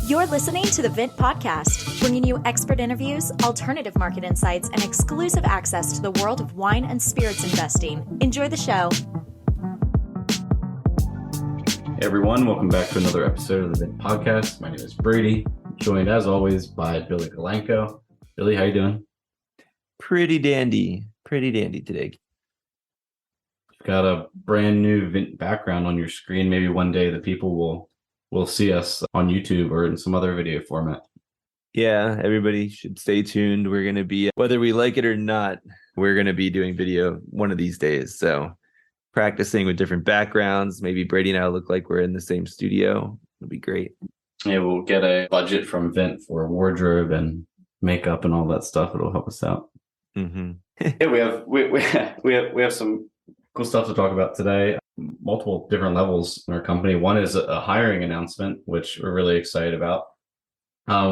You're listening to the Vint podcast, bringing you expert interviews, alternative market insights, and exclusive access to the world of wine and spirits investing. Enjoy the show. Hey everyone, welcome back to another episode of the Vint podcast. My name is Brady, joined as always by Billy Galenko. Billy, how you doing? Pretty dandy today. You've got a brand new Vint background on your screen. Maybe one day the people will see us on YouTube or in some other video format. Yeah, everybody should stay tuned. We're going to be, whether we like it or not, we're going to be doing video one of these days. So practicing with different backgrounds. Maybe Brady and I look like we're in the same studio. It'll be great. Yeah, we'll get a budget from Vint for wardrobe and makeup and all that stuff. It'll help us out. Mm-hmm. Yeah, we have some cool stuff to talk about today. Multiple different levels in our company. One is a hiring announcement, which we're really excited about.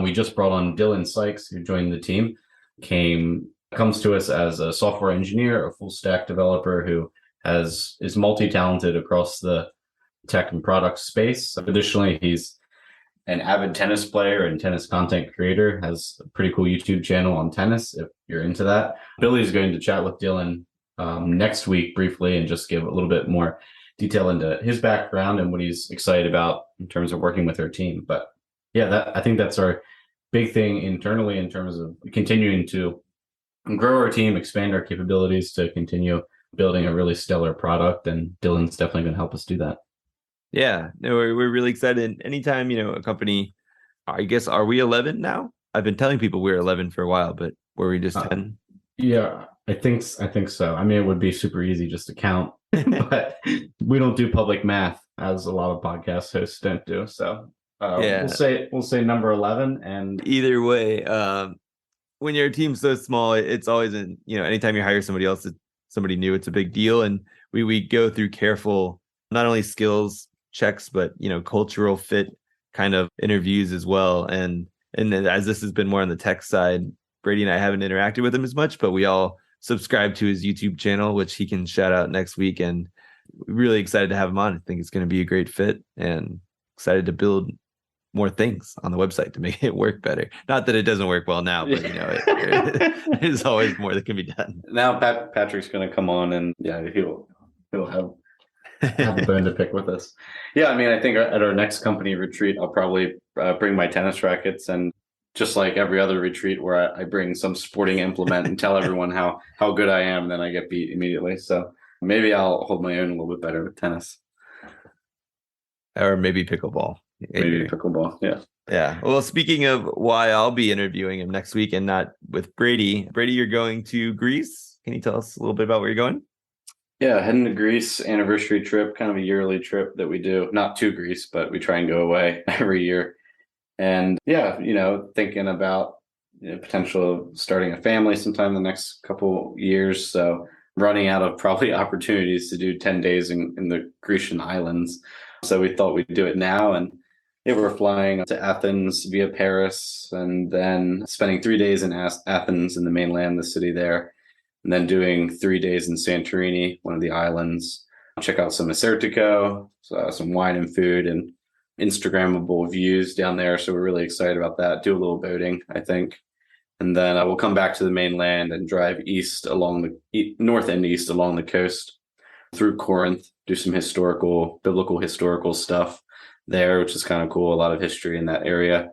We just brought on Dylan Sykes, who joined the team. Comes to us as a software engineer, a full stack developer who is multi-talented across the tech and product space. Additionally, he's an avid tennis player and tennis content creator, has a pretty cool YouTube channel on tennis if you're into that. Billy's going to chat with Dylan next week briefly and just give a little bit more detail into his background and what he's excited about in terms of working with our team. But yeah, I think that's our big thing internally in terms of continuing to grow our team, expand our capabilities to continue building a really stellar product. And Dylan's definitely going to help us do that. Yeah, no, we're really excited. Anytime, a company, I guess, are we 11 now? I've been telling people we're 11 for a while, but were we just 10? Yeah, I think so. I mean, it would be super easy just to count, but we don't do public math as a lot of podcast hosts don't do. So we'll say number 11. And either way, when your team's so small, it's always anytime you hire somebody new, it's a big deal. And we go through careful, not only skills checks, but cultural fit kind of interviews as well. And then as this has been more on the tech side, Brady and I haven't interacted with him as much, but we all subscribe to his YouTube channel, which he can shout out next week. And we're really excited to have him on. I think it's going to be a great fit and excited to build more things on the website to make it work better. Not that it doesn't work well now, but there's always more that can be done. Now Patrick's going to come on and he'll have a bone to pick with us. Yeah, I mean, I think at our next company retreat, I'll probably bring my tennis rackets, and just like every other retreat where I bring some sporting implement and tell everyone how good I am, then I get beat immediately. So maybe I'll hold my own a little bit better with tennis. Or maybe pickleball. Maybe pickleball, yeah. Yeah. Well, speaking of why I'll be interviewing him next week and not with Brady. Brady, you're going to Greece. Can you tell us a little bit about where you're going? Yeah, heading to Greece, anniversary trip, kind of a yearly trip that we do. Not to Greece, but we try and go away every year. And yeah, thinking about potential of starting a family sometime in the next couple years. So running out of probably opportunities to do 10 days in the Grecian islands. So we thought we'd do it now. And we're flying to Athens via Paris and then spending 3 days in Athens in the mainland, the city there. And then doing 3 days in Santorini, one of the islands. Check out some Asertico, some wine and food, and Instagrammable views down there. So we're really excited about that. Do a little boating, I think. And then we'll come back to the mainland and drive east along the north and east along the coast through Corinth, do some biblical historical stuff there, which is kind of cool. A lot of history in that area.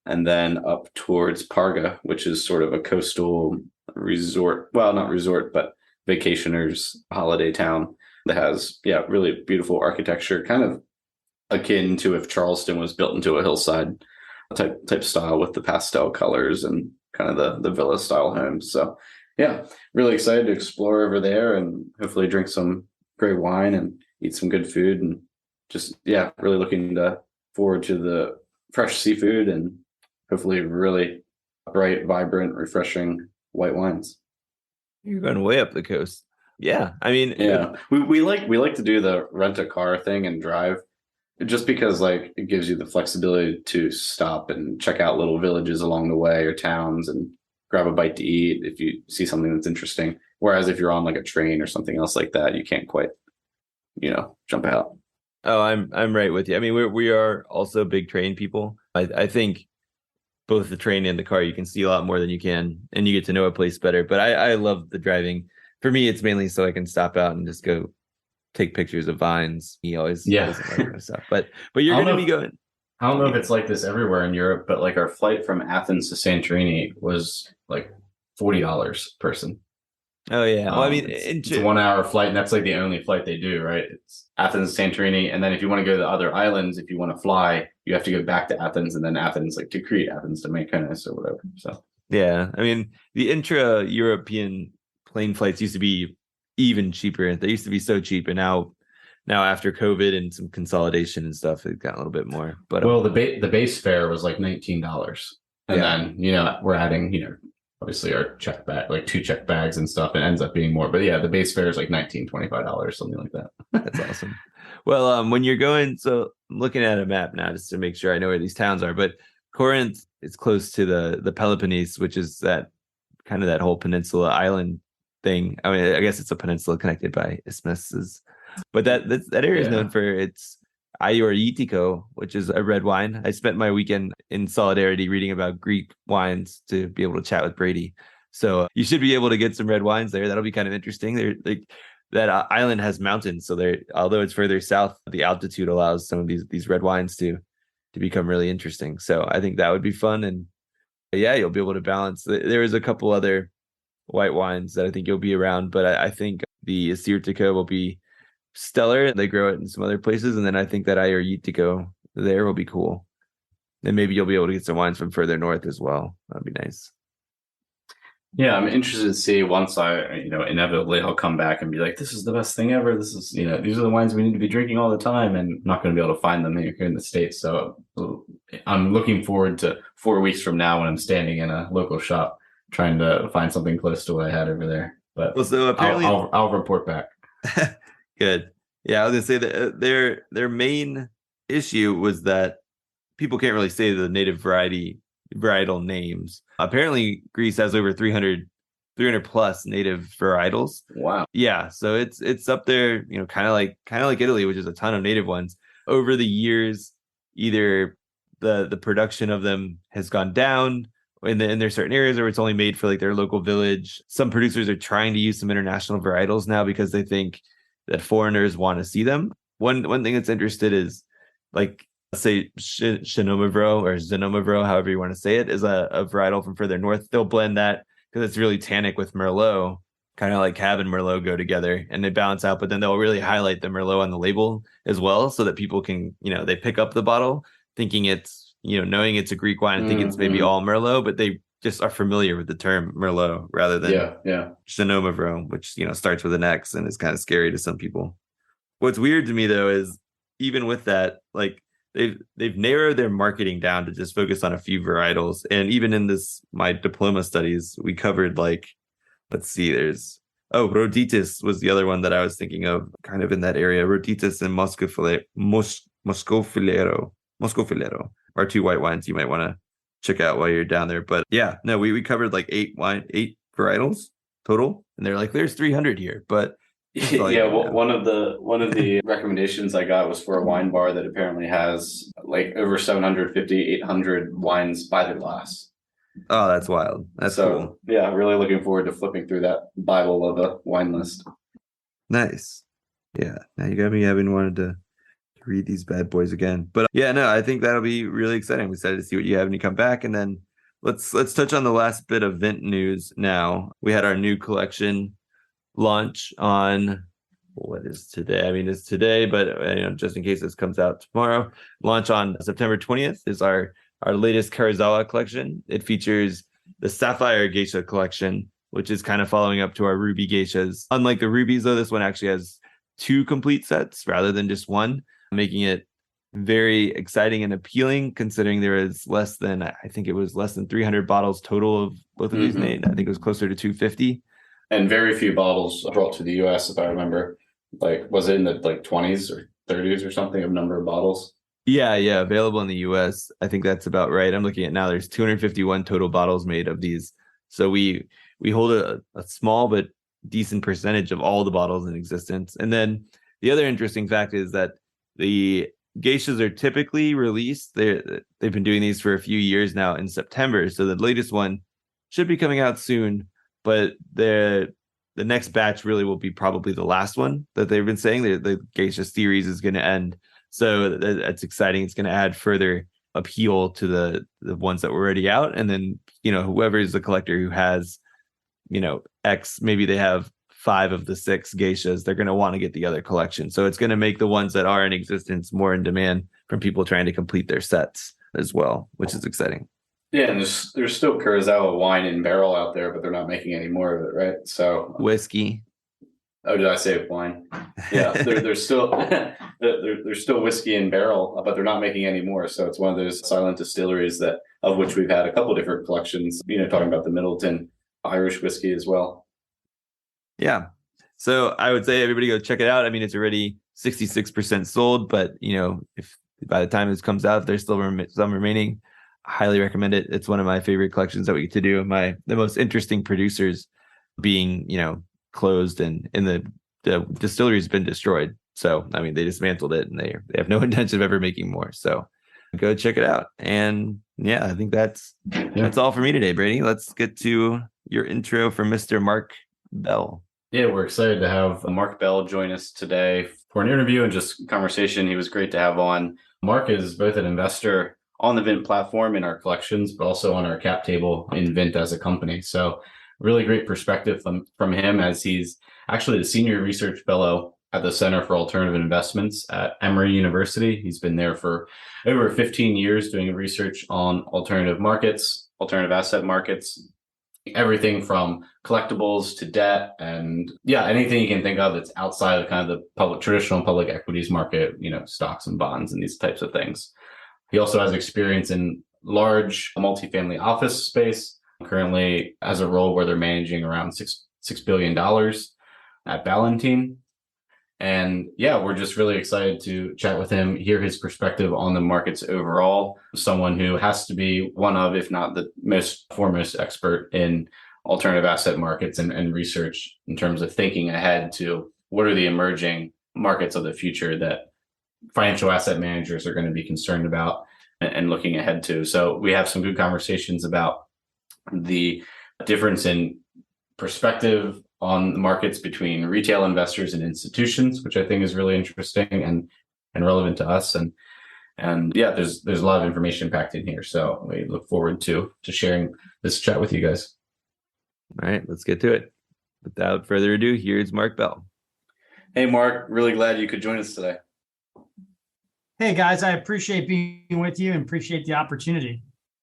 And then up towards Parga, which is sort of a coastal resort. Well, not resort, but vacationers holiday town that has, really beautiful architecture, kind of akin to if Charleston was built into a hillside type style with the pastel colors and kind of the villa style homes. So yeah, really excited to explore over there and hopefully drink some great wine and eat some good food, and just, really looking forward to the fresh seafood and hopefully really bright, vibrant, refreshing white wines. You're going way up the coast. Yeah. I mean, we like to do the rent a car thing and drive, just because it gives you the flexibility to stop and check out little villages along the way or towns and grab a bite to eat if you see something that's interesting. Whereas if you're on a train or something else like that, you can't quite, jump out. Oh, I'm right with you. I mean, we are also big train people. I think both the train and the car, you can see a lot more than you can, and you get to know a place better. But I love the driving. For me, it's mainly so I can stop out and just go take pictures of vines. He always Yeah. doesn't like that kind of stuff. But you're I don't going to know be going. I don't know if it's like this everywhere in Europe, but like our flight from Athens to Santorini was like $40 person. Oh yeah. Well, I mean, It's a 1 hour flight, and that's like the only flight they do, right? It's Athens, Santorini, and then if you want to go to the other islands, if you want to fly, you have to go back to Athens, and then Athens, like to Crete, Athens to Mykonos or whatever. So yeah. I mean, the intra-European plane flights used to be even cheaper. They used to be so cheap, and now after COVID and some consolidation and stuff, it got a little bit more. But well, the base fare was like $19, and then we're adding obviously our check bag, like 2 check bags and stuff. It ends up being more, but yeah, the base fare is like $25, something like that. That's awesome. Well, when you're going, so I'm looking at a map now just to make sure I know where these towns are. But Corinth is close to the Peloponnese, which is that kind of that whole peninsula island thing. I mean, I guess it's a peninsula connected by isthmuses, but that area is known for its Ioritiko, which is a red wine. I spent my weekend in solidarity reading about Greek wines to be able to chat with Brady. So you should be able to get some red wines there. That'll be kind of interesting. They're like that island has mountains, so although it's further south, the altitude allows some of these red wines to become really interesting. So I think that would be fun, and yeah, you'll be able to balance. There is a couple other white wines that I think you'll be around, but I think the Assyrtiko will be stellar. They grow it in some other places, and then I think that Ioritiko there will be cool. And maybe you'll be able to get some wines from further north as well. That'd be nice. Yeah, I'm interested to see once inevitably I'll come back and be like, this is the best thing ever. This is, these are the wines we need to be drinking all the time, and I'm not going to be able to find them here in the States. So I'm looking forward to 4 weeks from now when I'm standing in a local shop trying to find something close to what I had over there. But well, so apparently I'll report back. Good. Yeah, I was gonna say that their main issue was that people can't really say the native varietal names. Apparently, Greece has over 300 plus native varietals. Wow. Yeah, so it's up there, kind of like Italy, which is a ton of native ones. Over the years, either the production of them has gone down in their certain areas, or it's only made for like their local village. Some producers are trying to use some international varietals now because they think that foreigners want to see them. One thing that's interested is, like, let's say Chenomavro or Zenomavro, however you want to say it, is a varietal from further north. They'll blend that because it's really tannic with Merlot, kind of like Cab and Merlot go together, and they balance out. But then they'll really highlight the Merlot on the label as well, so that people can, they pick up the bottle thinking it's, knowing it's a Greek wine and thinking it's maybe all Merlot, but they just are familiar with the term Merlot rather than Chenomavro, which starts with an X and is kind of scary to some people. What's weird to me though is, even with that, like they've narrowed their marketing down to just focus on a few varietals. And even in my diploma studies, we covered, like, let's see, there's Rhoditis was the other one that I was thinking of, kind of in that area. Rhoditis and Moscofilero are 2 white wines you might want to check out while you're down there. But yeah, no, we covered like 8 varietals total, and they're like, there's 300 here. But one of the recommendations I got was for a wine bar that apparently has like over 750, 800 wines by the glass. Oh, that's wild. That's cool. Yeah, really looking forward to flipping through that Bible of a wine list. Nice. Yeah, now you got me having wanted to read these bad boys again. But yeah, no, I think that'll be really exciting. I'm excited to see what you have when you come back. And then let's touch on the last bit of Vint news now. We had our new collection launch on, what is today? I mean, it's today, but just in case this comes out tomorrow, launch on September 20th is our latest Karazawa collection. It features the Sapphire Geisha collection, which is kind of following up to our Ruby Geishas. Unlike the Rubies, though, this one actually has 2 complete sets rather than just 1, making it very exciting and appealing, considering there is less than 300 bottles total of both of these names. I think it was closer to 250. And very few bottles brought to the US, if I remember. Like, was it in the 20s or 30s or something of number of bottles? Yeah, available in the US. I think that's about right. I'm looking at now, there's 251 total bottles made of these. So we hold a small but decent percentage of all the bottles in existence. And then the other interesting fact is that The geishas are typically released. They've been doing these for a few years now in September. So the latest one should be coming out soon, but the next batch really will be probably the last one that they've been saying. The geisha series is going to end. So that's exciting. It's going to add further appeal to the ones that were already out. And then, whoever is the collector who has, X, maybe they have 5 of the 6 geishas, they're going to want to get the other collection. So it's going to make the ones that are in existence more in demand from people trying to complete their sets as well, which is exciting. Yeah, and there's still Kurosawa wine in barrel out there, but they're not making any more of it, right? So whiskey. Oh, did I say wine? Yeah, there's still there's still whiskey in barrel, but they're not making any more. So it's one of those silent distilleries of which we've had a couple different collections. Talking about the Middleton Irish whiskey as well. Yeah, so I would say everybody go check it out. I mean, it's already 66% sold, but if by the time this comes out, there's still some remaining. I highly recommend it. It's one of my favorite collections that we get to do. The most interesting producers being closed and the distillery has been destroyed. So, I mean, they dismantled it and they have no intention of ever making more. So go check it out. And yeah, I think that's all for me today, Brady. Let's get to your intro for Mr. Mark Bell. Yeah, we're excited to have Mark Bell join us today for an interview and just conversation. He was great to have on. Mark is both an investor on the Vint platform in our collections, but also on our cap table in Vint as a company. So really great perspective from him, as he's actually the senior research fellow at the Center for Alternative Investments at Emory University. He's been there for over 15 years doing research on alternative markets, alternative asset markets, everything from collectibles to debt, and anything you can think of that's outside of kind of the traditional public equities market, stocks and bonds and these types of things. He also has experience in large multifamily office space, currently has a role where they're managing around $6 billion at Balentine. And we're just really excited to chat with him, hear his perspective on the markets overall. Someone who has to be one of, if not the most foremost expert in alternative asset markets and research in terms of thinking ahead to what are the emerging markets of the future that financial asset managers are going to be concerned about and looking ahead to. So we have some good conversations about the difference in perspective on the markets between retail investors and institutions, which I think is really interesting and relevant to us. And there's a lot of information packed in here. So we look forward to sharing this chat with you guys. All right, let's get to it. Without further ado, here's Mark Bell. Hey, Mark, really glad you could join us today. Hey, guys, I appreciate being with you and appreciate the opportunity.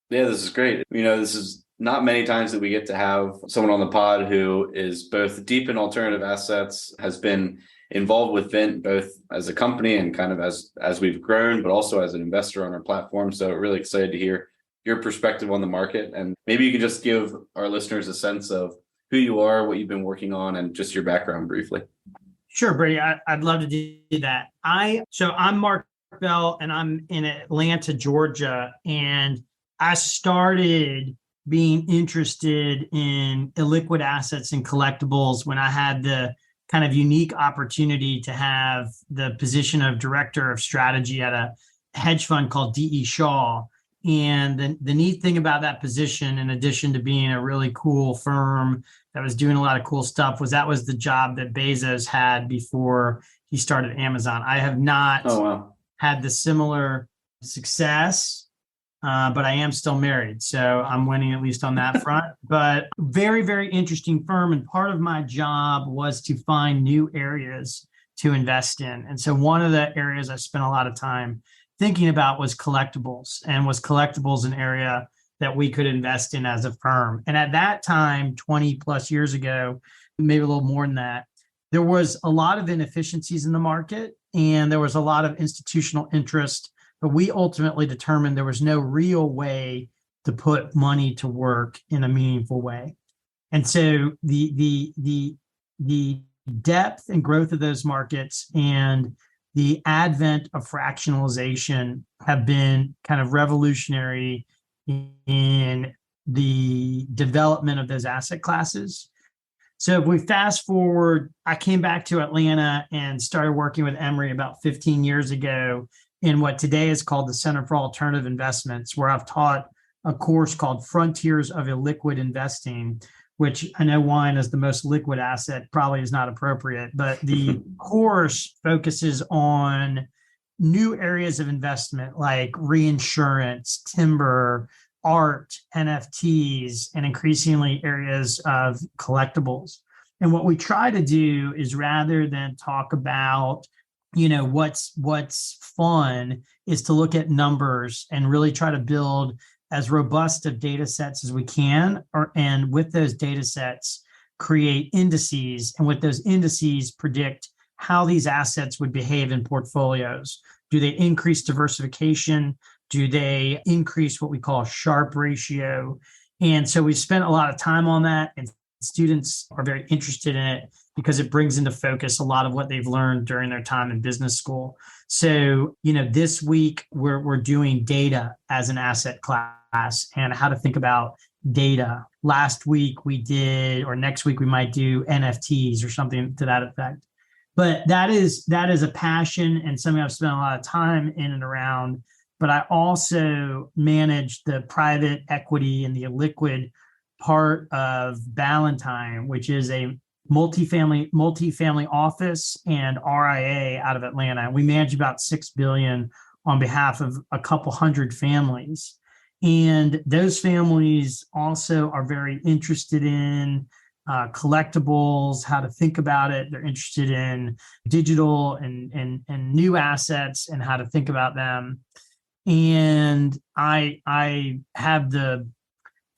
Yeah, this is great. This is not many times that we get to have someone on the pod who is both deep in alternative assets, has been involved with Vint, both as a company and kind of as we've grown, but also as an investor on our platform. So really excited to hear your perspective on the market. And maybe you could just give our listeners a sense of who you are, what you've been working on, and just your background briefly. Sure, Brady. I'd love to do that. I'm Mark Bell, and I'm in Atlanta, Georgia. And I started being interested in illiquid assets and collectibles when I had the kind of unique opportunity to have the position of director of strategy at a hedge fund called D.E. Shaw. And the neat thing about that position, in addition to being a really cool firm that was doing a lot of cool stuff, was that was the job that Bezos had before he started Amazon. I have not had the similar success, but I am still married, so I'm winning at least on that front. But very, very interesting firm. And part of my job was to find new areas to invest in. And so one of the areas I spent a lot of time thinking about was collectibles, and was collectibles an area that we could invest in as a firm. And at that time, 20 plus years ago, maybe a little more than that, there was a lot of inefficiencies in the market and there was a lot of institutional interest, but we ultimately determined there was no real way to put money to work in a meaningful way. And so the depth and growth of those markets and the advent of fractionalization have been kind of revolutionary in the development of those asset classes. So if we fast forward, I came back to Atlanta and started working with Emory about 15 years ago in what today is called the Center for Alternative Investments, where I've taught a course called Frontiers of Illiquid Investing, which I know wine is the most liquid asset, probably is not appropriate, but the course focuses on new areas of investment like reinsurance, timber, art, NFTs, and increasingly areas of collectibles. And what we try to do is, rather than talk about, what's fun, is to look at numbers and really try to build as robust of data sets as we can, and with those data sets, create indices, and with those indices, predict how these assets would behave in portfolios. Do they increase diversification? Do they increase what we call Sharpe ratio? And so we've spent a lot of time on that, and students are very interested in it because it brings into focus a lot of what they've learned during their time in business school. So, this week we're doing data as an asset class and how to think about data. Last week we did, or next week we might do NFTs or something to that effect. But that is a passion and something I've spent a lot of time in and around. But I also manage the private equity and the illiquid part of Balentine, which is a multifamily office and RIA out of Atlanta. We manage about $6 billion on behalf of a couple hundred families. And those families also are very interested in collectibles, how to think about it. They're interested in digital and new assets and how to think about them. And I have the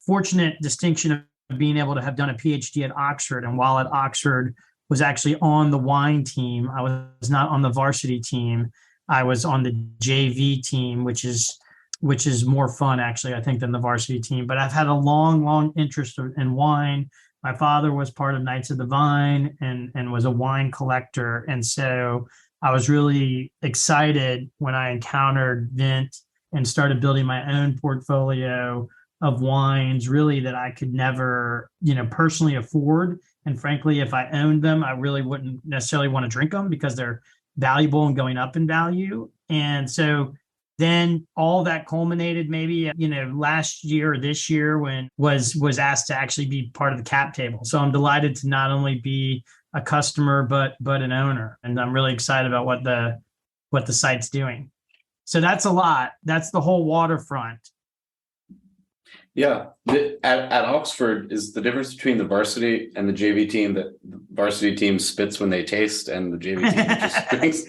fortunate distinction of being able to have done a PhD at Oxford. And while at Oxford, was actually on the wine team. I was not on the varsity team. I was on the JV team, which is more fun, actually, I think, than the varsity team. But I've had a long interest in wine. My father was part of Knights of the Vine and was a wine collector. And so I was really excited when I encountered Vint and started building my own portfolio of wines, really, that I could never, personally afford. And frankly, if I owned them, I really wouldn't necessarily want to drink them because they're valuable and going up in value. And so then all that culminated maybe, last year or this year when was asked to actually be part of the cap table. So I'm delighted to not only be a customer, but an owner. And I'm really excited about what the site's doing. So that's a lot. That's the whole waterfront. Yeah. At Oxford, is the difference between the varsity and the JV team that the varsity team spits when they taste and the JV team just drinks?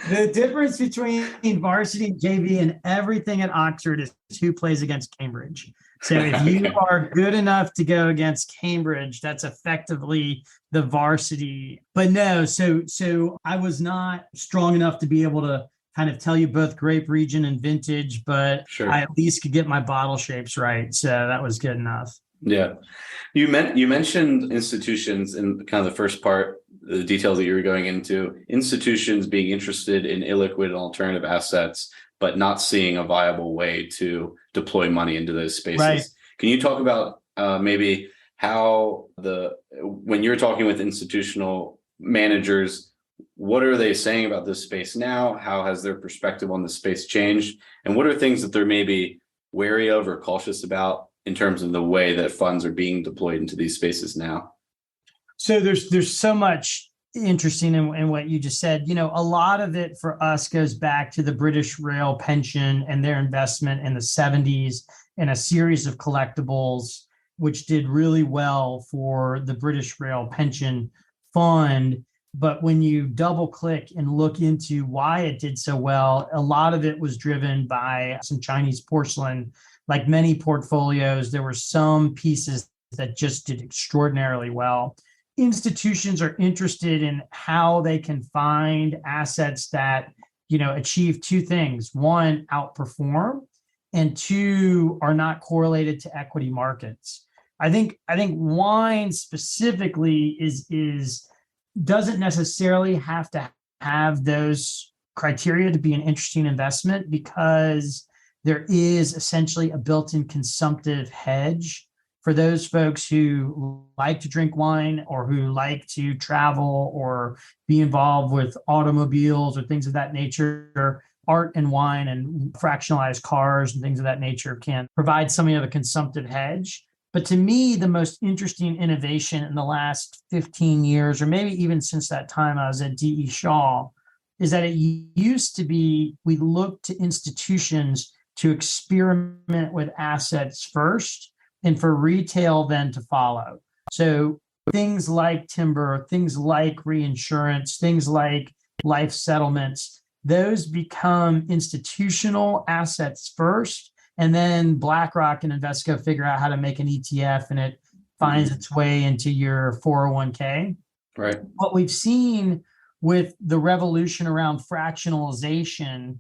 The difference between varsity, JV, and everything at Oxford is who plays against Cambridge. So if you are good enough to go against Cambridge, that's effectively the varsity. But no, so I was not strong enough to be able to kind of tell you both grape region and vintage, but sure, I at least could get my bottle shapes right. So that was good enough. Yeah. You mentioned institutions in kind of the first part, the details that you were going into, institutions being interested in illiquid and alternative assets, but not seeing a viable way to deploy money into those spaces. Right. Can you talk about maybe how when you're talking with institutional managers, what are they saying about this space now? How has their perspective on the space changed? And what are things that they're maybe wary of or cautious about in terms of the way that funds are being deployed into these spaces now? So there's so much interesting in what you just said. A lot of it for us goes back to the British Rail pension and their investment in the 70s in a series of collectibles, which did really well for the British Rail pension fund. But when you double click and look into why it did so well, a lot of it was driven by some Chinese porcelain. Like many portfolios, there were some pieces that just did extraordinarily well. Institutions are interested in how they can find assets that, achieve two things. One, outperform, and two, are not correlated to equity markets. I think wine specifically doesn't necessarily have to have those criteria to be an interesting investment, because there is essentially a built-in consumptive hedge for those folks who like to drink wine or who like to travel or be involved with automobiles or things of that nature, art and wine and fractionalized cars and things of that nature can provide something of a consumptive hedge. But to me, the most interesting innovation in the last 15 years, or maybe even since that time I was at D.E. Shaw, is that it used to be we looked to institutions to experiment with assets first and for retail then to follow. So things like timber, things like reinsurance, things like life settlements, those become institutional assets first. And then BlackRock and Invesco figure out how to make an ETF and it finds its way into your 401k. Right. What we've seen with the revolution around fractionalization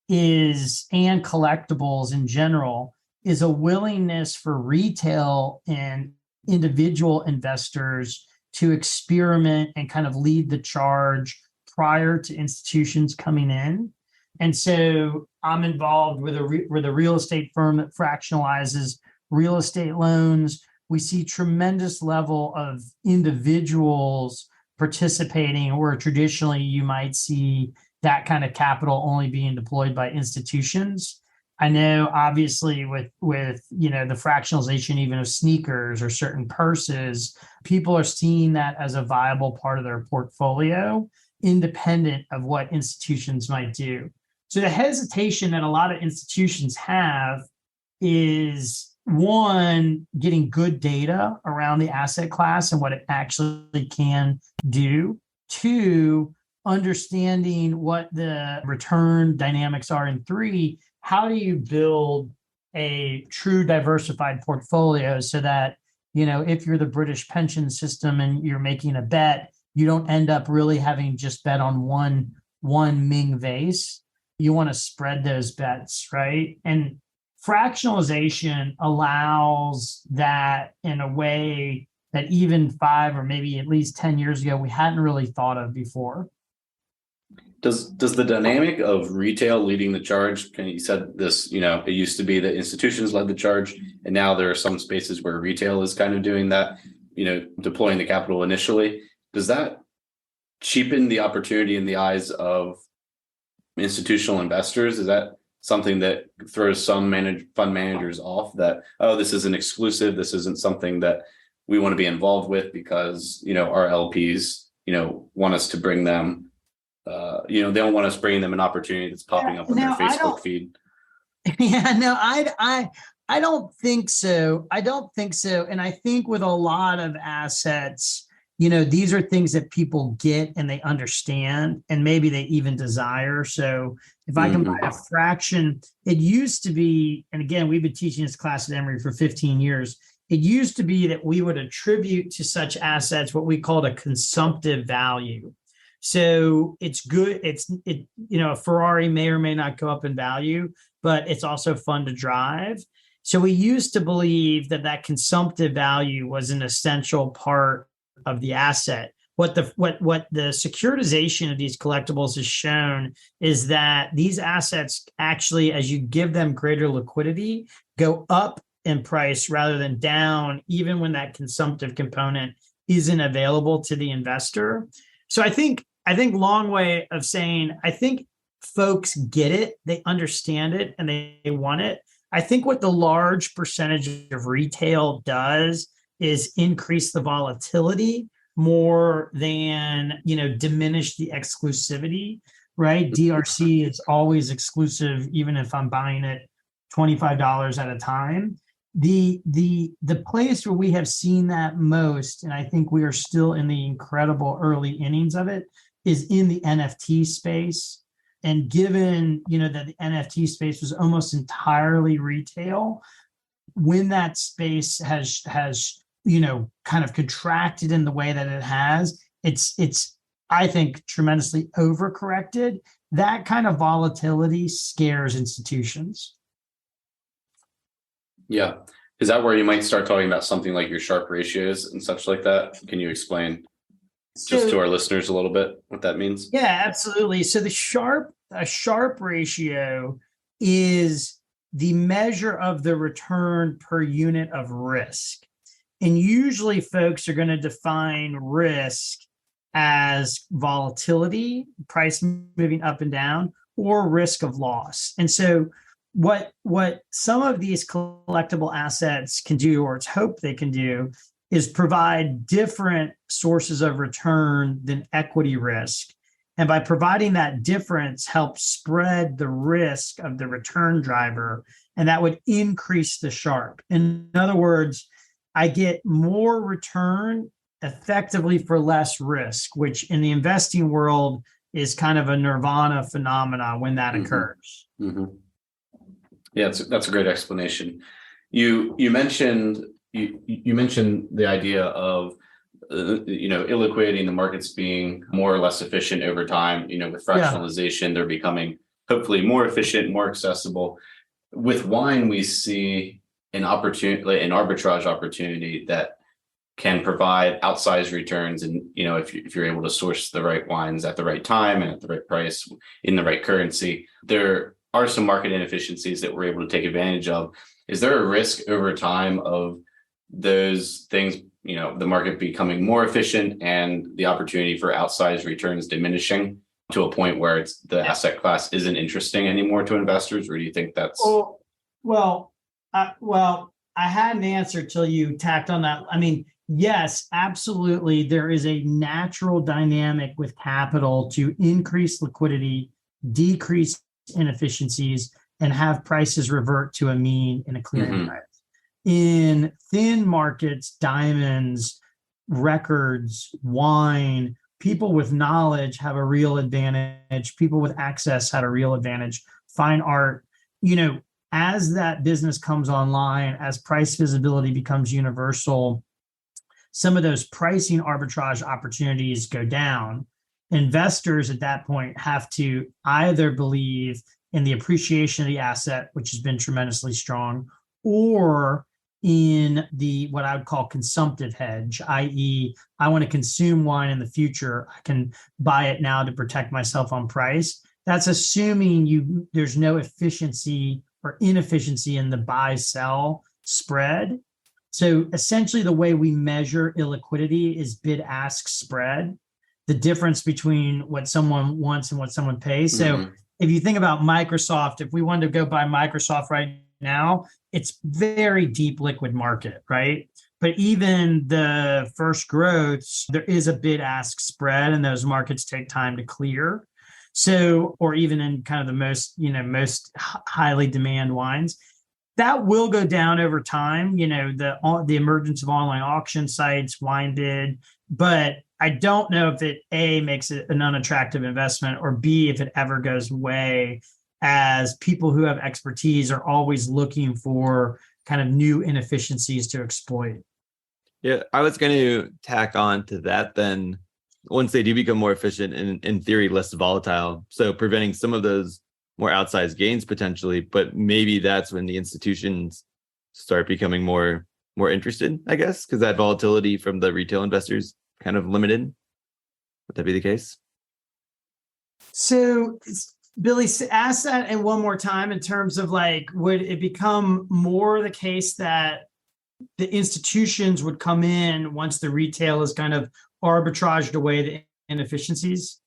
and collectibles in general is a willingness for retail and individual investors to experiment and kind of lead the charge prior to institutions coming in. And so I'm involved with a real estate firm that fractionalizes real estate loans. We see tremendous level of individuals participating, where traditionally you might see that kind of capital only being deployed by institutions. I know obviously with the fractionalization even of sneakers or certain purses, people are seeing that as a viable part of their portfolio, independent of what institutions might do. So the hesitation that a lot of institutions have is, one, getting good data around the asset class and what it actually can do. Two, understanding what the return dynamics are. And three, how do you build a true diversified portfolio so that, if you're the British pension system and you're making a bet, you don't end up really having just bet on one Ming vase. You want to spread those bets, right? And fractionalization allows that in a way that even 5 or maybe at least 10 years ago, we hadn't really thought of before. Does the dynamic of retail leading the charge, you said this, it used to be that institutions led the charge, and now there are some spaces where retail is kind of doing that, deploying the capital initially. Does that cheapen the opportunity in the eyes of institutional investors? Is that something that throws some fund managers off, that, oh, this isn't exclusive, this isn't something that we want to be involved with because, our LPs, want us to bring them, they don't want us bringing them an opportunity that's popping up on their Facebook feed. Yeah, no, I don't think so. I don't think so. And I think with a lot of assets, these are things that people get and they understand, and maybe they even desire. So if I can buy a fraction, it used to be, and again, we've been teaching this class at Emory for 15 years. It used to be that we would attribute to such assets what we called a consumptive value. So it's good. A Ferrari may or may not go up in value, but it's also fun to drive. So we used to believe that consumptive value was an essential part of the asset. What the securitization of these collectibles has shown is that these assets actually, as you give them greater liquidity, go up in price rather than down, even when that consumptive component isn't available to the investor. So I think long way of saying, I think folks get it, they understand it, and they want it. I think what the large percentage of retail does is increase the volatility more than, diminish the exclusivity, right? DRC is always exclusive, even if I'm buying it $25 at a time. The place where we have seen that most, and I think we are still in the incredible early innings of it, is in the NFT space. And given, that the NFT space was almost entirely retail, when that space has kind of contracted in the way that it has, it's I think tremendously overcorrected. That kind of volatility scares institutions. Yeah. Is that where you might start talking about something like your Sharpe ratios and such like that? Can you explain just to our listeners a little bit what that means? Yeah, absolutely. So a Sharpe ratio is the measure of the return per unit of risk. And usually folks are going to define risk as volatility, price moving up and down, or risk of loss. And so what some of these collectible assets can do, or it's hoped they can do, is provide different sources of return than equity risk. And by providing that difference, help spread the risk of the return driver, and that would increase the Sharpe. In other words, I get more return effectively for less risk, which in the investing world is kind of a nirvana phenomena when that occurs. Mm-hmm. Yeah, that's a great explanation. You mentioned the idea of illiquidity in the markets being more or less efficient over time. With fractionalization, they're becoming hopefully more efficient, more accessible. With wine, we see an arbitrage opportunity that can provide outsized returns. And if you're able to source the right wines at the right time and at the right price in the right currency, there are some market inefficiencies that we're able to take advantage of. Is there a risk over time of those things, the market becoming more efficient and the opportunity for outsized returns diminishing to a point where the asset class isn't interesting anymore to investors? Or do you think that's... Well, I had an answer till you tacked on that. I mean, yes, absolutely. There is a natural dynamic with capital to increase liquidity, decrease inefficiencies, and have prices revert to a mean in a clearing price. In thin markets, diamonds, records, wine, people with knowledge have a real advantage. People with access have a real advantage. Fine art, as that business comes online, as price visibility becomes universal, some of those pricing arbitrage opportunities go down. Investors at that point have to either believe in the appreciation of the asset, which has been tremendously strong, or in the what I would call consumptive hedge, i.e., I want to consume wine in the future. I can buy it now to protect myself on price. That's assuming there's no efficiency or inefficiency in the buy-sell spread. So essentially the way we measure illiquidity is bid-ask spread, the difference between what someone wants and what someone pays. So if you think about Microsoft, if we wanted to go buy Microsoft right now, it's very deep liquid market, right? But even the first growths, there is a bid-ask spread, and those markets take time to clear. So, or even in kind of the most highly demand wines, that will go down over time. The emergence of online auction sites, wine bid, but I don't know if it A, makes it an unattractive investment, or B, if it ever goes away, as people who have expertise are always looking for kind of new inefficiencies to exploit. Yeah, I was going to tack on to that then. Once they do become more efficient and in theory less volatile, so preventing some of those more outsized gains potentially, but maybe that's when the institutions start becoming more interested, I guess, because that volatility from the retail investors kind of limited. Would that be the case? So Billy, ask that and one more time in terms of would it become more the case that the institutions would come in once the retail is kind of arbitraged away the inefficiencies?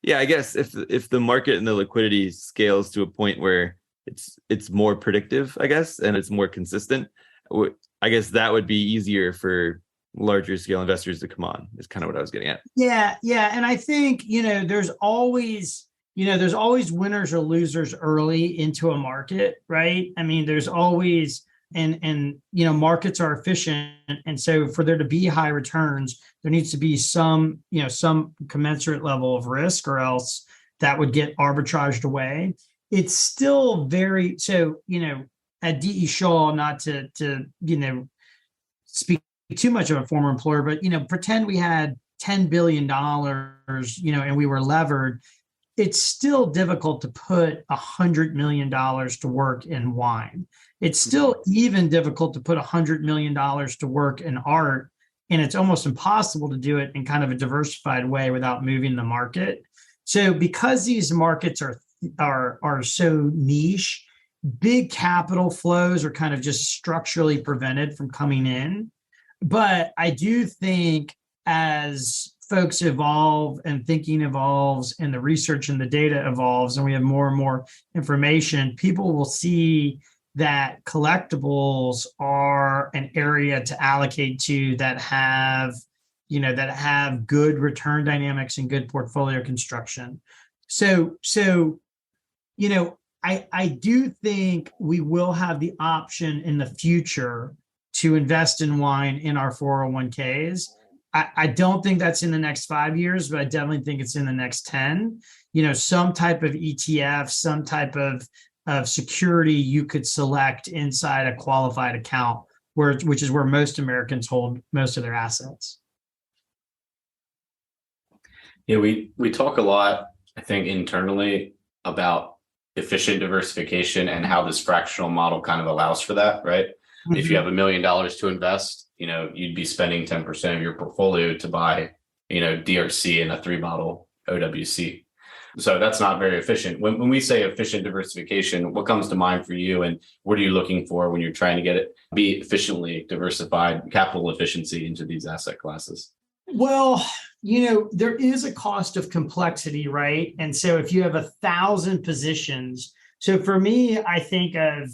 Yeah, I guess if the market and the liquidity scales to a point where it's more predictive, I guess, and it's more consistent, I guess that would be easier for larger scale investors to come on, is kind of what I was getting at. Yeah. And I think, there's always winners or losers early into a market, right? I mean, there's always, and markets are efficient. And so for there to be high returns, there needs to be some commensurate level of risk, or else that would get arbitraged away. It's still at D.E. Shaw, not to speak too much of a former employer, but, pretend we had $10 billion, and we were levered. It's still difficult to put $100 million to work in wine. It's still even difficult to put $100 million to work in art. And it's almost impossible to do it in kind of a diversified way without moving the market. So because these markets are so niche, big capital flows are kind of just structurally prevented from coming in. But I do think as folks evolve and thinking evolves and the research and the data evolves and we have more and more information, people will see that collectibles are an area to allocate to that have good return dynamics and good portfolio construction. So I do think we will have the option in the future to invest in wine in our 401ks. I don't think that's in the next 5 years, but I definitely think it's in the next 10. Some type of ETF, some type of security you could select inside a qualified account, which is where most Americans hold most of their assets. Yeah, we talk a lot, I think, internally about efficient diversification and how this fractional model kind of allows for that, right? Mm-hmm. If you have $1 million to invest, you'd be spending 10% of your portfolio to buy, DRC and a 3-bottle OWC. So that's not very efficient. When we say efficient diversification, what comes to mind for you, and what are you looking for when you're trying to be efficiently diversified, capital efficiency into these asset classes? Well, there is a cost of complexity, right? And so if you have 1,000 positions, so for me, I think of,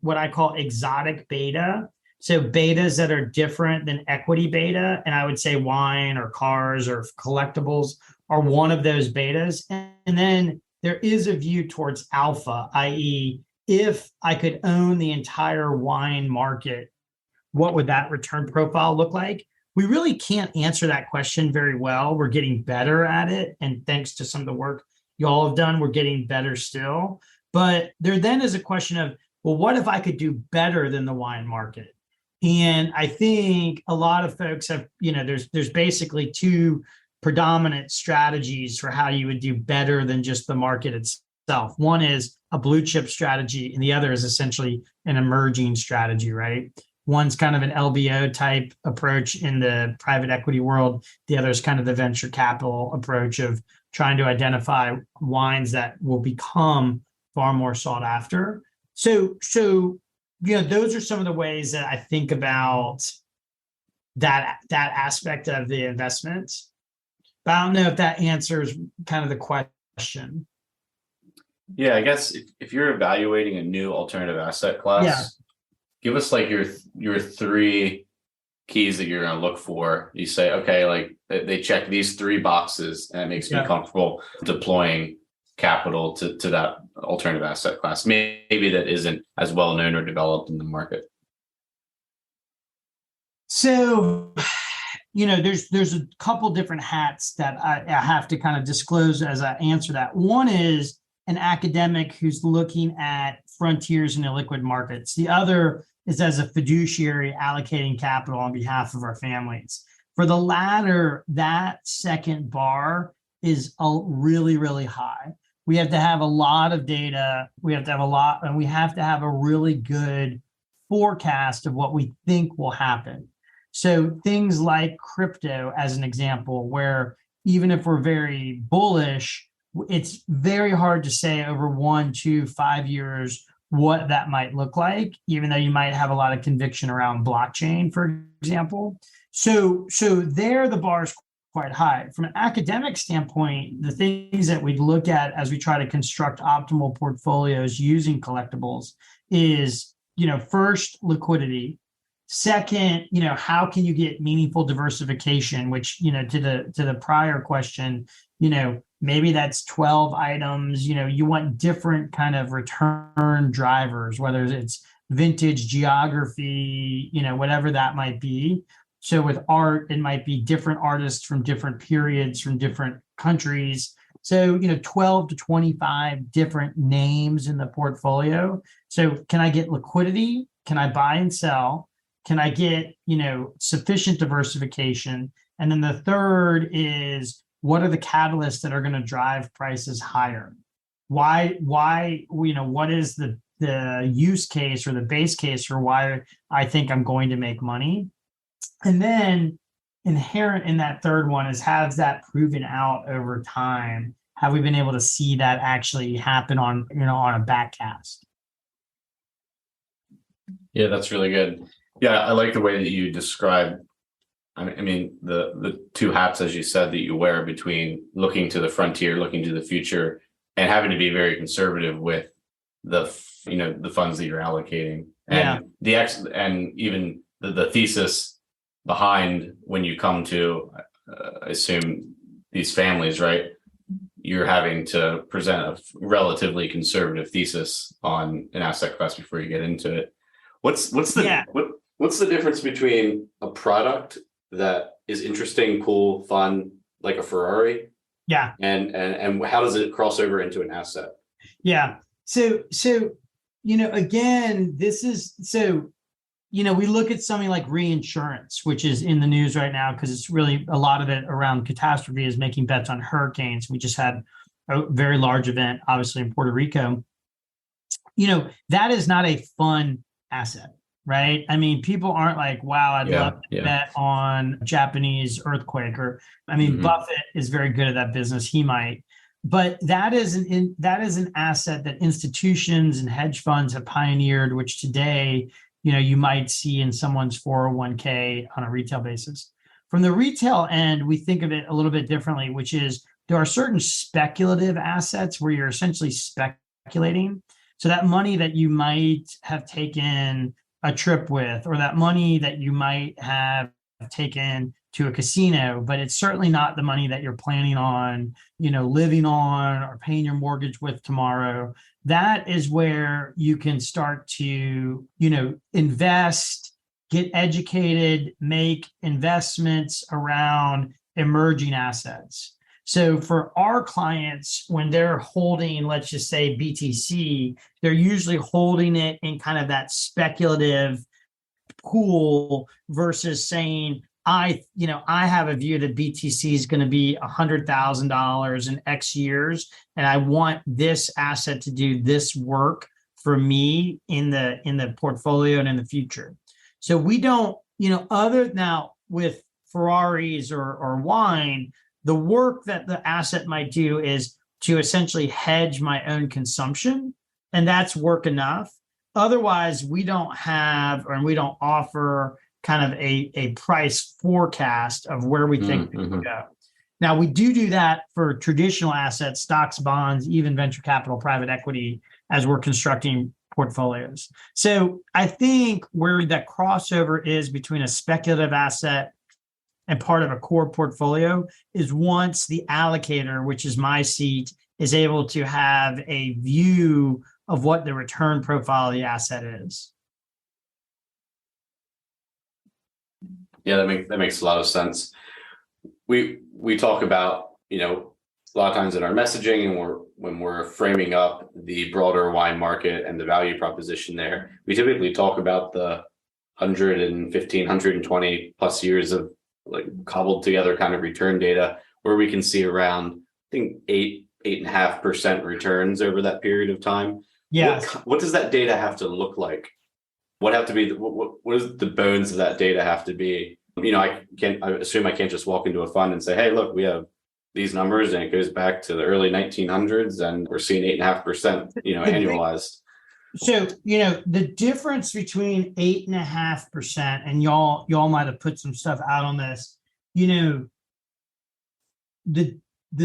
what I call exotic beta. So betas that are different than equity beta. And I would say wine or cars or collectibles are one of those betas. And then there is a view towards alpha, i.e., if I could own the entire wine market, what would that return profile look like? We really can't answer that question very well. We're getting better at it. And thanks to some of the work y'all have done, we're getting better still. But there then is a question of, well, what if I could do better than the wine market? And I think a lot of folks have, there's basically two predominant strategies for how you would do better than just the market itself. One is a blue chip strategy, and the other is essentially an emerging strategy, right? One's kind of an LBO type approach in the private equity world. The other is kind of the venture capital approach of trying to identify wines that will become far more sought after. So those are some of the ways that I think about that aspect of the investment. But I don't know if that answers kind of the question. Yeah, I guess if you're evaluating a new alternative asset class, give us like your 3 keys that you're going to look for. You say, okay, like they check these 3 boxes, and it makes me comfortable deploying capital to that alternative asset class. Maybe that isn't as well known or developed in the market. So, there's a couple different hats that I have to kind of disclose as I answer that. One is an academic who's looking at frontiers in illiquid markets. The other is as a fiduciary allocating capital on behalf of our families. For the latter, that second bar is really, really high. We have to have a lot of data. We have to have a really good forecast of what we think will happen. So things like crypto, as an example, where even if we're very bullish, it's very hard to say over 1, 2, 5 years what that might look like, even though you might have a lot of conviction around blockchain, for example. So there the bar is quite high. From an academic standpoint, the things that we look at as we try to construct optimal portfolios using collectibles is, first, liquidity. Second, how can you get meaningful diversification, which, to the prior question, maybe that's 12 items, you want different kind of return drivers, whether it's vintage, geography, whatever that might be. So with art, it might be different artists from different periods, from different countries. So, 12 to 25 different names in the portfolio. So can I get liquidity? Can I buy and sell? Can I get, sufficient diversification? And then the third is, what are the catalysts that are going to drive prices higher? Why, what is the use case or the base case for why I think I'm going to make money? And then inherent in that third one is, has that proven out over time? Have we been able to see that actually happen on a backcast? Yeah, that's really good. Yeah, I like the way that you describe. I mean, the two hats, as you said, that you wear between looking to the frontier, looking to the future, and having to be very conservative with the funds that you're allocating, and and even the thesis behind when you come to, I assume, these families, right? You're having to present a relatively conservative thesis on an asset class before you get into it. What's the difference between a product that is interesting, cool, fun, like a Ferrari? Yeah. And how does it cross over into an asset? Yeah. So again, we look at something like reinsurance, which is in the news right now because it's really a lot of it around catastrophe is making bets on hurricanes. We just had a very large event, obviously in Puerto Rico. That is not a fun asset, right? I mean, people aren't like, wow, I'd love to bet on Japanese earthquake, or Buffett is very good at that business. He might. But that is an asset that institutions and hedge funds have pioneered, which today, you might see in someone's 401k on a retail basis. From the retail end, we think of it a little bit differently, which is there are certain speculative assets where you're essentially speculating. So that money that you might have taken a trip with, or that money that you might have taken to a casino, but it's certainly not the money that you're planning on, living on or paying your mortgage with tomorrow. That is where you can start to, invest, get educated, make investments around emerging assets. So for our clients, when they're holding, let's just say BTC, they're usually holding it in kind of that speculative pool versus saying, I have a view that BTC is going to be $100,000 in X years, and I want this asset to do this work for me in the portfolio and in the future. So we don't, other now with Ferraris or wine, the work that the asset might do is to essentially hedge my own consumption, and that's work enough. Otherwise, we don't have, or we don't offer kind of a price forecast of where we think we can go. Now, we do that for traditional assets, stocks, bonds, even venture capital, private equity, as we're constructing portfolios. So I think where that crossover is between a speculative asset and part of a core portfolio is once the allocator, which is my seat, is able to have a view of what the return profile of the asset is. Yeah, that makes a lot of sense. We talk about, a lot of times in our messaging and when we're framing up the broader wine market and the value proposition there, we typically talk about the 115, 120 plus years of like cobbled together kind of return data where we can see around, I think 8.5% returns over that period of time. Yes. What does that data have to look like? What have to be? What does the bones of that data have to be? I assume I can't just walk into a fund and say, hey, look, we have these numbers and it goes back to the early 1900s and we're seeing 8.5%, annualized. So, the difference between 8.5%, and y'all might have put some stuff out on this, the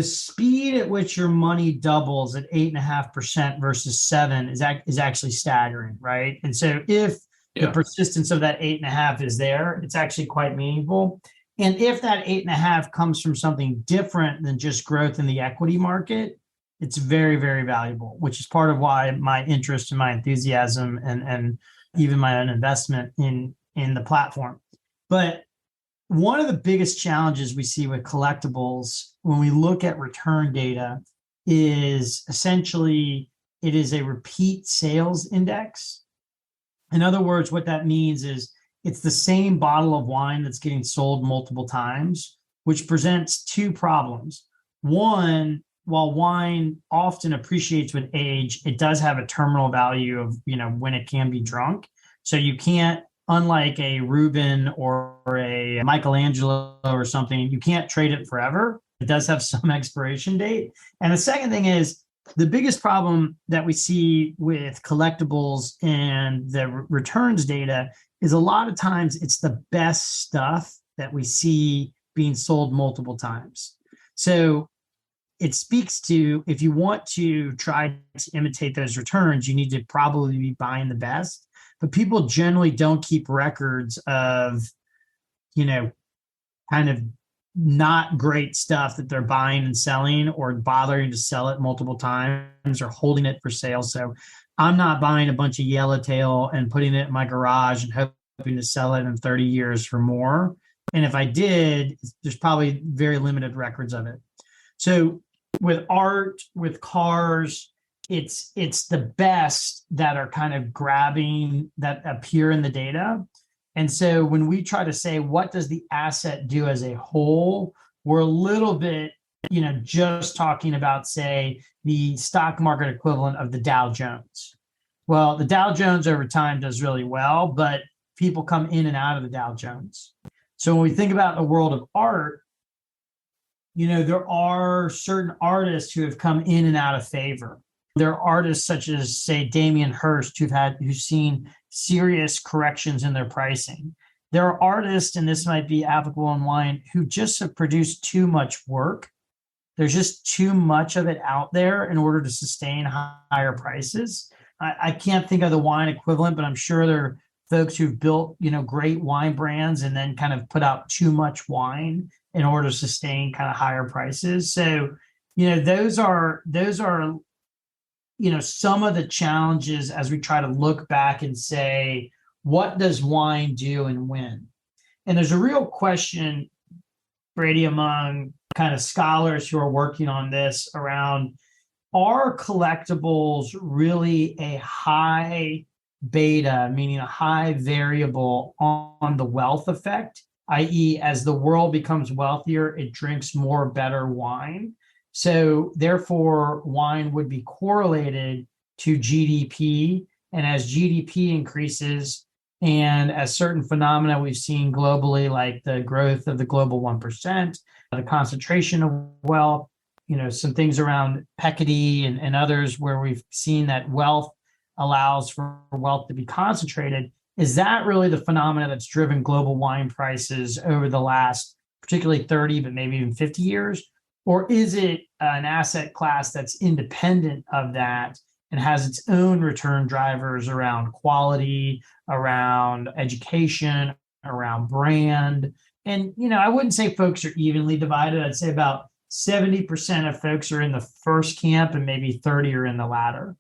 speed at which your money doubles at 8.5% versus 7 is actually staggering, right? And so if the persistence of that 8.5 is there, it's actually quite meaningful. And if that 8.5 comes from something different than just growth in the equity market, it's very, very valuable, which is part of why my interest and my enthusiasm and even my own investment in the platform. But one of the biggest challenges we see with collectibles when we look at return data is essentially it is a repeat sales index. In other words, what that means is it's the same bottle of wine that's getting sold multiple times, which presents two problems. One, while wine often appreciates with age, it does have a terminal value of, when it can be drunk. So you can't, unlike a Reuben or a Michelangelo or something, you can't trade it forever. It does have some expiration date. And the second thing is the biggest problem that we see with collectibles and the returns data is a lot of times it's the best stuff that we see being sold multiple times. So it speaks to, if you want to try to imitate those returns, you need to probably be buying the best. But people generally don't keep records of, kind of not great stuff that they're buying and selling, or bothering to sell it multiple times, or holding it for sale. So I'm not buying a bunch of yellowtail and putting it in my garage and hoping to sell it in 30 years for more. And if I did, there's probably very limited records of it. So with art, with cars, it's the best that are kind of grabbing, that appear in the data. And so when we try to say, what does the asset do as a whole, we're a little bit, just talking about, say, the stock market equivalent of the Dow Jones. Well, the Dow Jones over time does really well, but people come in and out of the Dow Jones. So when we think about the world of art, there are certain artists who have come in and out of favor. There are artists such as, say, Damien Hirst, who've seen serious corrections in their pricing. There are artists, and this might be applicable in wine, who just have produced too much work. There's just too much of it out there in order to sustain higher prices. I can't think of the wine equivalent, but I'm sure there are folks who've built, great wine brands and then kind of put out too much wine in order to sustain kind of higher prices. So, those are some of the challenges as we try to look back and say, what does wine do and when? And there's a real question, Brady, among kind of scholars who are working on this around, are collectibles really a high beta, meaning a high variable on the wealth effect, i.e., as the world becomes wealthier, it drinks more better wine. So therefore, wine would be correlated to GDP. And as GDP increases, and as certain phenomena we've seen globally, like the growth of the global 1%, the concentration of wealth, some things around Piketty and others where we've seen that wealth allows for wealth to be concentrated. Is that really the phenomena that's driven global wine prices over the last, particularly 30, but maybe even 50 years? Or is it an asset class that's independent of that and has its own return drivers around quality, around education, around brand? And, I wouldn't say folks are evenly divided. I'd say about 70% of folks are in the first camp and maybe 30 are in the latter.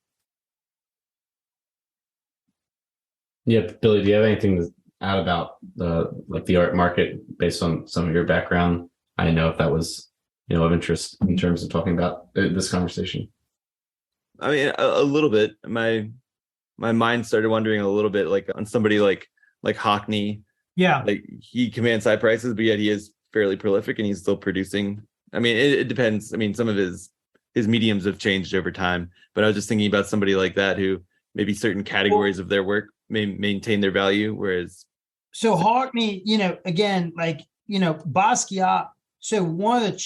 Yeah, Billy, do you have anything to add about the art market based on some of your background? I didn't know if that was of interest in terms of talking about this conversation. I mean, a little bit. My mind started wondering a little bit, like on somebody like Hockney. Yeah, like he commands high prices, but yet he is fairly prolific and he's still producing. I mean, it depends. I mean, some of his mediums have changed over time, but I was just thinking about somebody like that who maybe certain categories of their work may maintain their value, whereas. So Hockney, again, Basquiat. So one of the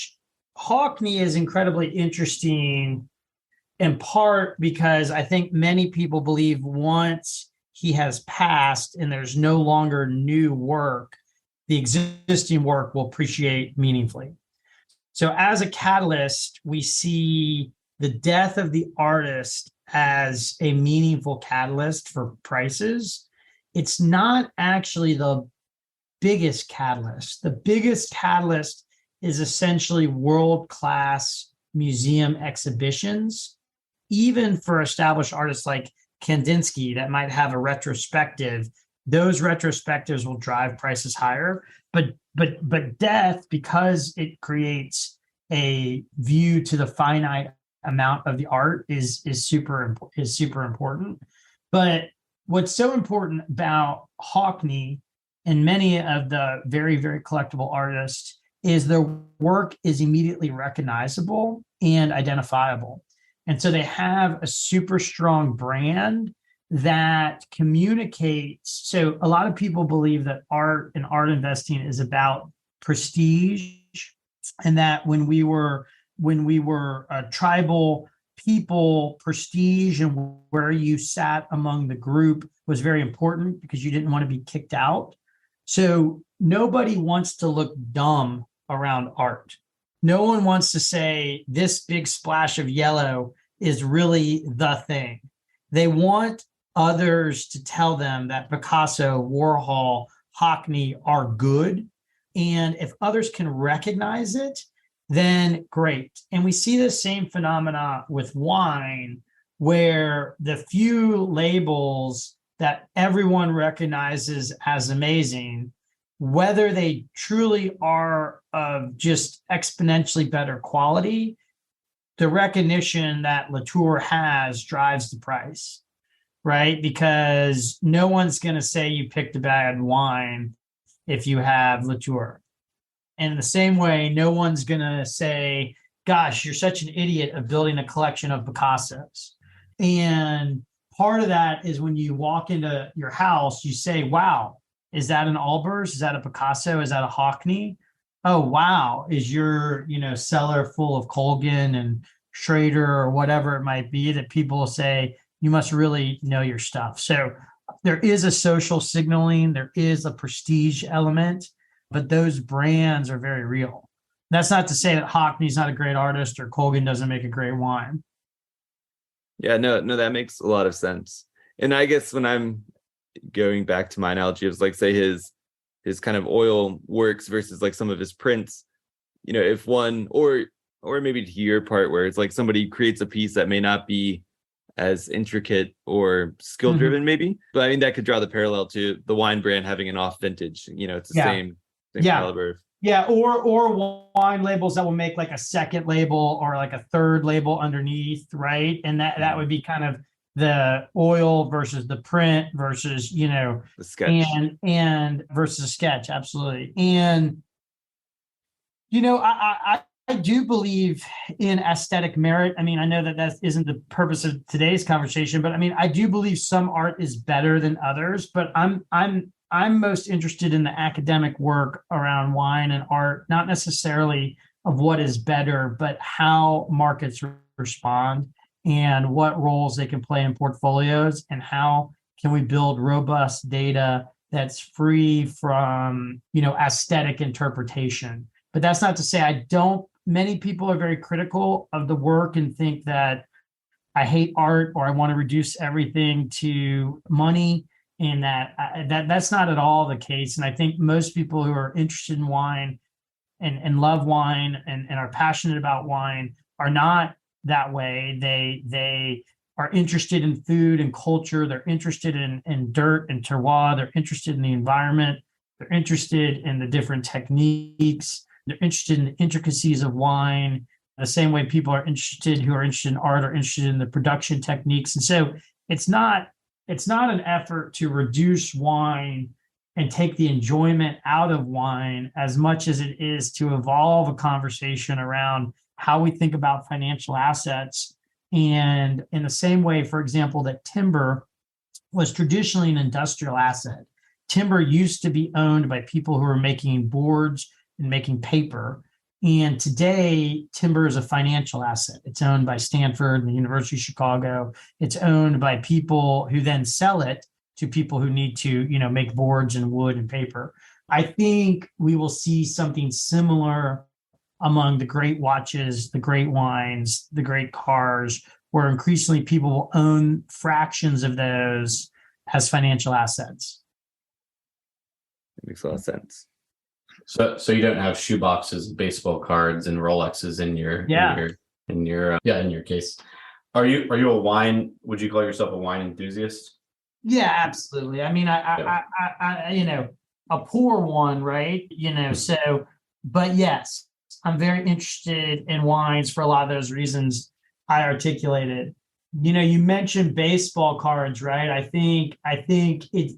Hockney is incredibly interesting, in part because I think many people believe once he has passed and there's no longer new work, the existing work will appreciate meaningfully. So as a catalyst, we see the death of the artist as a meaningful catalyst for prices. It's not actually the biggest catalyst. The biggest catalyst is essentially world-class museum exhibitions, even for established artists like Kandinsky that might have a retrospective. Those retrospectives will drive prices higher. But death, because it creates a view to the finite amount of the art, is super important. But what's so important about Hockney and many of the very, very collectible artists is their work is immediately recognizable and identifiable. And so they have a super strong brand that communicates. So a lot of people believe that art and art investing is about prestige, and that when we were tribal people, prestige and where you sat among the group was very important because you didn't want to be kicked out. So nobody wants to look dumb around art. No one wants to say this big splash of yellow is really the thing. They want others to tell them that Picasso, Warhol, Hockney are good. And if others can recognize it, then great. And we see the same phenomena with wine, where the few labels that everyone recognizes as amazing, whether they truly are of just exponentially better quality, the recognition that Latour has drives the price, right? Because no one's going to say you picked a bad wine if you have Latour. And in the same way, no one's going to say, gosh, you're such an idiot of building a collection of Picassos. And part of that is when you walk into your house, you say, wow, is that an Albers? Is that a Picasso? Is that a Hockney? Oh, wow. Is your, cellar full of Colgan and Schrader or whatever it might be, that people say you must really know your stuff. So there is a social signaling, there is a prestige element, but those brands are very real. That's not to say that Hockney's not a great artist or Colgan doesn't make a great wine. Yeah, no, that makes a lot of sense. And I guess when I'm going back to my analogy, it was like, say his kind of oil works versus like some of his prints, if one, or maybe to your part where it's like somebody creates a piece that may not be as intricate or skill driven, maybe, but I mean, that could draw the parallel to the wine brand having an off vintage, it's the same caliber. Yeah, or wine labels that will make like a second label or like a third label underneath, right? And that would be kind of the oil versus the print versus, the sketch and versus sketch. Absolutely. And, I do believe in aesthetic merit. I mean, I know that isn't the purpose of today's conversation, but I mean, I do believe some art is better than others, but I'm most interested in the academic work around wine and art, not necessarily of what is better, but how markets respond and what roles they can play in portfolios, and how can we build robust data that's free from, aesthetic interpretation. But that's not to say many people are very critical of the work and think that I hate art or I want to reduce everything to money. And that's not at all the case. And I think most people who are interested in wine and love wine and are passionate about wine are not that way. They are interested in food and culture. They're interested in dirt and terroir. They're interested in the environment. They're interested in the different techniques. They're interested in the intricacies of wine, the same way people are interested who are interested in art are interested in the production techniques. And so it's not an effort to reduce wine and take the enjoyment out of wine as much as it is to evolve a conversation around how we think about financial assets. And in the same way, for example, that timber was traditionally an industrial asset. Timber used to be owned by people who were making boards and making paper. And today, timber is a financial asset. It's owned by Stanford and the University of Chicago. It's owned by people who then sell it to people who need to, make boards and wood and paper. I think we will see something similar among the great watches, the great wines, the great cars, where increasingly people will own fractions of those as financial assets. It makes a lot of sense. So you don't have shoe boxes, baseball cards, and Rolexes in your case. Are you a wine? Would you call yourself a wine enthusiast? Yeah, absolutely. I mean, I a poor one, right? So, but yes, I'm very interested in wines for a lot of those reasons I articulated. You mentioned baseball cards, right? I think it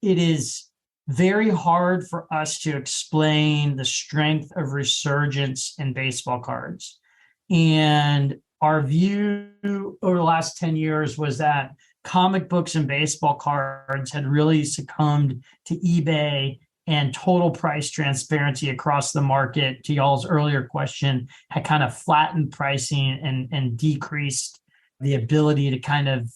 is very hard for us to explain the strength of resurgence in baseball cards. And our view over the last 10 years was that comic books and baseball cards had really succumbed to eBay and total price transparency across the market, to y'all's earlier question, had kind of flattened pricing and decreased the ability to kind of,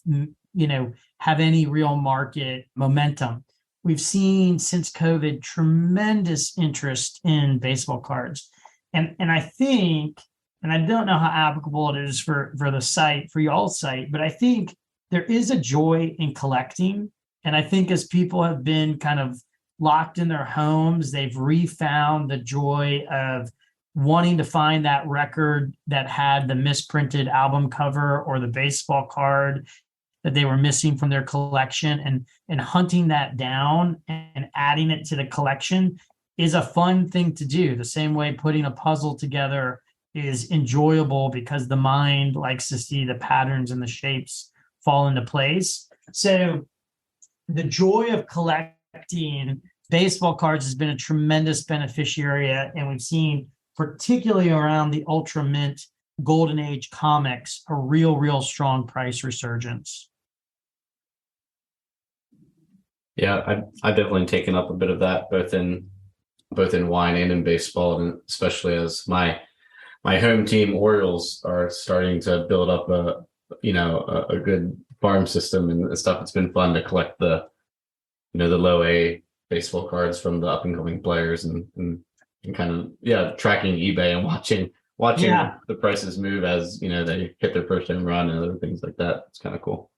have any real market momentum. We've seen since COVID tremendous interest in baseball cards. And I think, and I don't know how applicable it is for the site, for y'all's site, but I think there is a joy in collecting. And I think as people have been kind of locked in their homes, they've refound the joy of wanting to find that record that had the misprinted album cover or the baseball card that they were missing from their collection, and hunting that down and adding it to the collection is a fun thing to do. The same way putting a puzzle together is enjoyable because the mind likes to see the patterns and the shapes fall into place. So the joy of collecting baseball cards has been a tremendous beneficiary, and we've seen, particularly around the Ultra Mint Golden Age comics, a real strong price resurgence. Yeah, I've definitely taken up a bit of that, both in wine and in baseball, and especially as my home team Orioles are starting to build up a good farm system and stuff. It's been fun to collect the low A baseball cards from the up and coming players, and kind of tracking eBay and watching the prices move as they hit their first home run and other things like that. It's kind of cool.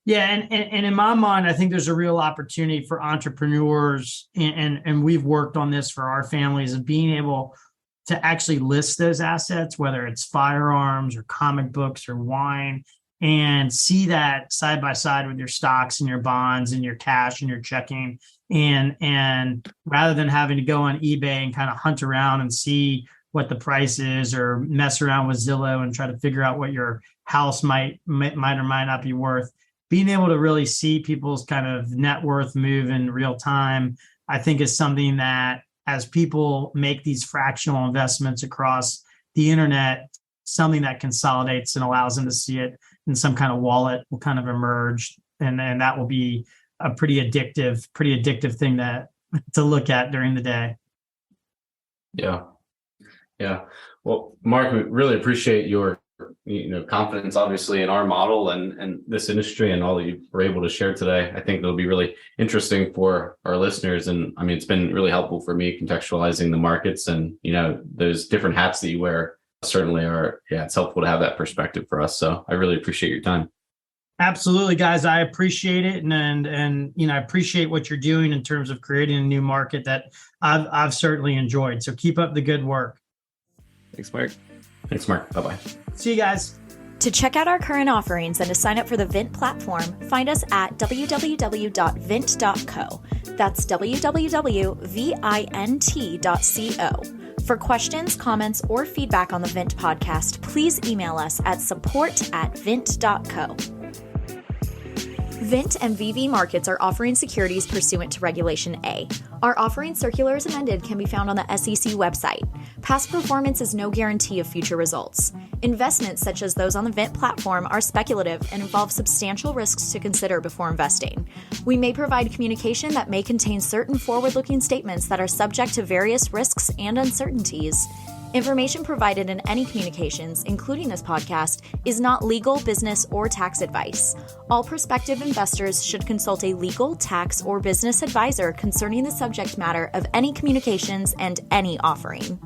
Yeah, and in my mind, I think there's a real opportunity for entrepreneurs, and we've worked on this for our families, of being able to actually list those assets, whether it's firearms or comic books or wine, and see that side by side with your stocks and your bonds and your cash and your checking. And rather than having to go on eBay and kind of hunt around and see what the price is, or mess around with Zillow and try to figure out what your house might or might not be worth, being able to really see people's kind of net worth move in real time, I think is something that, as people make these fractional investments across the internet, something that consolidates and allows them to see it in some kind of wallet will kind of emerge. And that will be a pretty addictive thing to look at during the day. Yeah. Well, Mark, we really appreciate your confidence, obviously, in our model and this industry, and all that you were able to share today. I think it'll be really interesting for our listeners. And I mean, it's been really helpful for me contextualizing the markets, and those different hats that you wear certainly are, it's helpful to have that perspective for us. So I really appreciate your time. Absolutely, guys. I appreciate it. And I appreciate what you're doing in terms of creating a new market that I've certainly enjoyed. So keep up the good work. Thanks, Mark. Thanks, Mark. Bye-bye. See you guys. To check out our current offerings and to sign up for the Vint platform, find us at www.vint.co. That's www.vint.co. For questions, comments, or feedback on the Vint podcast, please email us at support@vint.co. Vint and VV Markets are offering securities pursuant to Regulation A. Our offering circular as amended can be found on the SEC website. Past performance is no guarantee of future results. Investments such as those on the Vint platform are speculative and involve substantial risks to consider before investing. We may provide communication that may contain certain forward-looking statements that are subject to various risks and uncertainties. Information provided in any communications, including this podcast, is not legal, business, or tax advice. All prospective investors should consult a legal, tax, or business advisor concerning the subject matter of any communications and any offering.